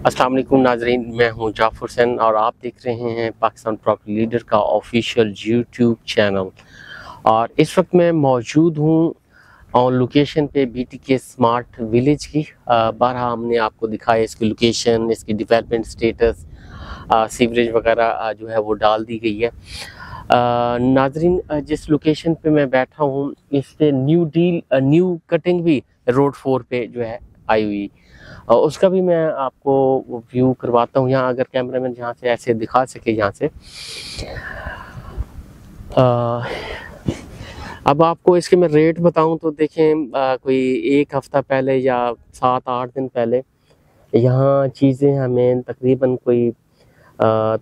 अस्सलाम वालेकुम नाजरीन, मैं हूं जाफर हुसैन और आप देख रहे हैं पाकिस्तान प्रॉपर्टी लीडर का ऑफिशियल यूट्यूब चैनल। और इस वक्त मैं मौजूद हूं और लोकेशन पे BTK स्मार्ट विलेज की। बारहा हमने आपको दिखाया इसकी लोकेशन, इसकी डेवलपमेंट स्टेटस, सीवरेज वगैरह जो है वो डाल दी गई है। नाजरीन, जिस लोकेशन पे मैं बैठा हूँ इस पे न्यू कटिंग भी रोड 4 पे जो है आई हुई, और उसका भी मैं आपको व्यू करवाता हूँ। यहाँ अगर कैमरामैन यहाँ से ऐसे दिखा सके, यहाँ से अब आपको इसके मैं रेट बताऊँ तो देखें, कोई एक हफ़्ता पहले या 7-8 दिन पहले यहाँ चीज़ें हमें तकरीबन कोई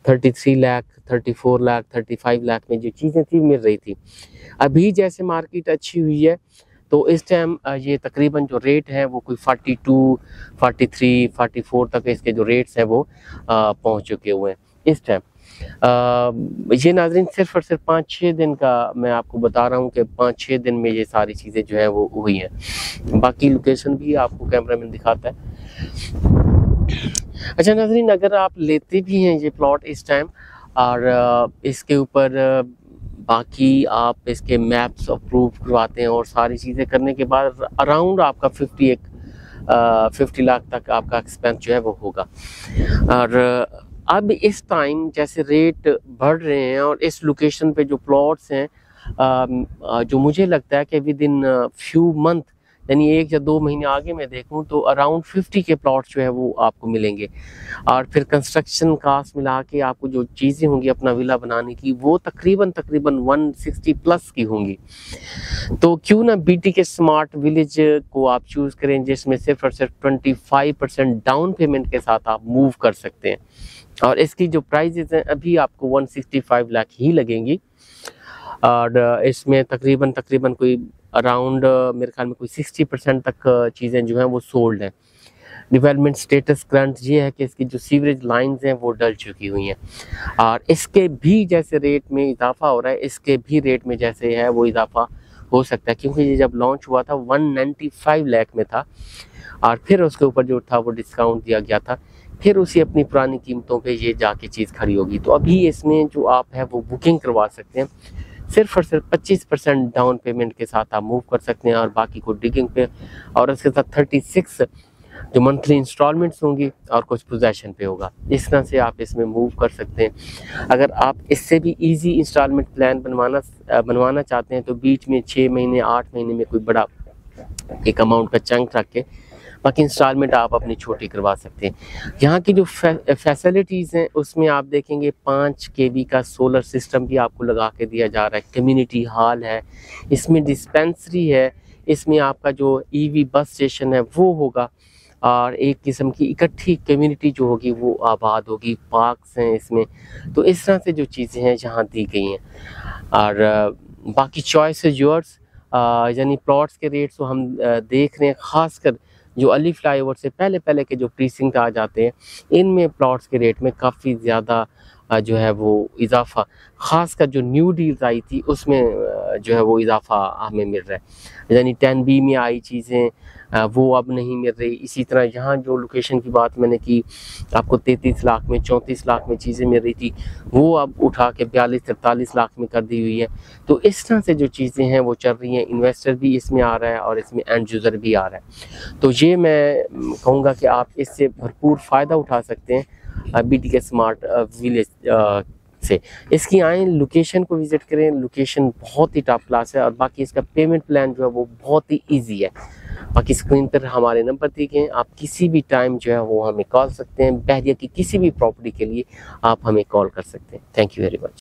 33 लाख, 34 लाख, 35 लाख में जो चीज़ें थी मिल रही थी। अभी जैसे मार्केट अच्छी हुई है तो इस टाइम ये तकरीबन जो रेट है वो कोई 42, 43, 44 तक इसके जो रेट्स हैं वो पहुंच चुके हुए हैं इस टाइम। ये नाज़रीन सिर्फ और सिर्फ 5-6 दिन का मैं आपको बता रहा हूँ कि 5-6 दिन में ये सारी चीज़ें जो है वो हुई हैं। बाकी लोकेशन भी आपको कैमरामैन दिखाता है। अच्छा नाज़रीन, अगर आप लेते भी हैं ये प्लॉट इस टाइम और इसके ऊपर बाकी आप इसके मैप्स अप्रूव करवाते हैं और सारी चीज़ें करने के बाद अराउंड आपका 50 लाख तक आपका एक्सपेंस जो है वो होगा। और अब इस टाइम जैसे रेट बढ़ रहे हैं और इस लोकेशन पे जो प्लॉट्स हैं, जो मुझे लगता है कि विद इन फ्यू मंथ, यानी 1 या 2 महीने आगे मैं देखूं तो अराउंड 50 के प्लॉट जो है वो आपको मिलेंगे। और फिर कंस्ट्रक्शन कास्ट मिला के आपको जो चीज़ें होंगी अपना विला बनाने की वो तकरीबन 160 प्लस की होंगी। तो क्यों ना BTK स्मार्ट विलेज को आप चूज़ करें, जिसमें सिर्फ और सिर्फ 25% डाउन पेमेंट के साथ आप मूव कर सकते हैं। और इसकी जो प्राइजेस हैं अभी आपको 165 लाख ही लगेंगी। और इसमें तकरीबन कोई अराउंड मेरे ख्याल में कोई 60% तक चीज़ें जो हैं वो सोल्ड हैं। डेवलपमेंट स्टेटस करंट ये है कि इसकी जो सीवरेज लाइंस हैं वो डल चुकी हुई हैं और इसके भी जैसे रेट में इजाफा हो रहा है, इसके भी रेट में जैसे है वो इजाफा हो सकता है, क्योंकि ये जब लॉन्च हुआ था 195 लाख में था और फिर उसके ऊपर जो था वो डिस्काउंट दिया गया था, फिर उसी अपनी पुरानी कीमतों पे ये जाके चीज़ खड़ी होगी। तो अभी इसमें जो आप है वो बुकिंग करवा सकते हैं, सिर्फ और सिर्फ 25% डाउन पेमेंट के साथ आप मूव कर सकते हैं और बाकी को डिगिंग पे और उसके साथ 36 जो मंथली इंस्टॉलमेंट्स होंगी और कुछ पोजेशन पे होगा। इस तरह से आप इसमें मूव कर सकते हैं। अगर आप इससे भी इजी इंस्टॉलमेंट प्लान बनवाना चाहते हैं तो बीच में 6 महीने 8 महीने में कोई बड़ा एक अमाउंट का चंक रख के बाकी इंस्टॉलमेंट आप अपनी छोटी करवा सकते हैं। यहाँ की जो फैसिलिटीज़ हैं उसमें आप देखेंगे 5 kV का सोलर सिस्टम भी आपको लगा के दिया जा रहा है, कम्युनिटी हॉल है, इसमें डिस्पेंसरी है, इसमें आपका जो EV बस स्टेशन है वो होगा और एक किस्म की इकट्ठी कम्युनिटी जो होगी वो आबाद होगी, पार्क्स हैं इसमें। तो इस तरह से जो चीज़ें हैं यहाँ दी गई हैं और बाकी चॉइस इज योर्स। यानी प्लॉट्स के रेट्स तो हम देख रहे हैं, ख़ासकर जो अली फ्लाईओवर से पहले के जो प्रीसिंक्ट आ जाते हैं इनमें प्लॉट्स के रेट में काफ़ी ज़्यादा जो है वो इजाफा, ख़ासकर जो न्यू डील्स आई थी उसमें जो है वो इजाफा हमें मिल रहा है। यानी 10B में आई चीज़ें वो अब नहीं मिल रही। इसी तरह यहाँ जो लोकेशन की बात मैंने की आपको 33 लाख में 34 लाख में चीज़ें मिल रही थी वो अब उठा के 42-43 लाख में कर दी हुई है। तो इस तरह से जो चीज़ें हैं वो चल रही हैं, इन्वेस्टर भी इसमें आ रहा है और इसमें एंड यूज़र भी आ रहा है। तो ये मैं कहूँगा कि आप इससे भरपूर फ़ायदा उठा सकते हैं BTK स्मार्ट विलेज से। इसकी आएँ लोकेशन को विज़िट करें, लोकेशन बहुत ही टॉप क्लास है और बाकी इसका पेमेंट प्लान जो है वो बहुत ही ईजी है। बाकी स्क्रीन पर हमारे नंबर दिए हैं, आप किसी भी टाइम जो है वो हमें कॉल सकते हैं। बहरिया की किसी भी प्रॉपर्टी के लिए आप हमें कॉल कर सकते हैं। Thank you very much.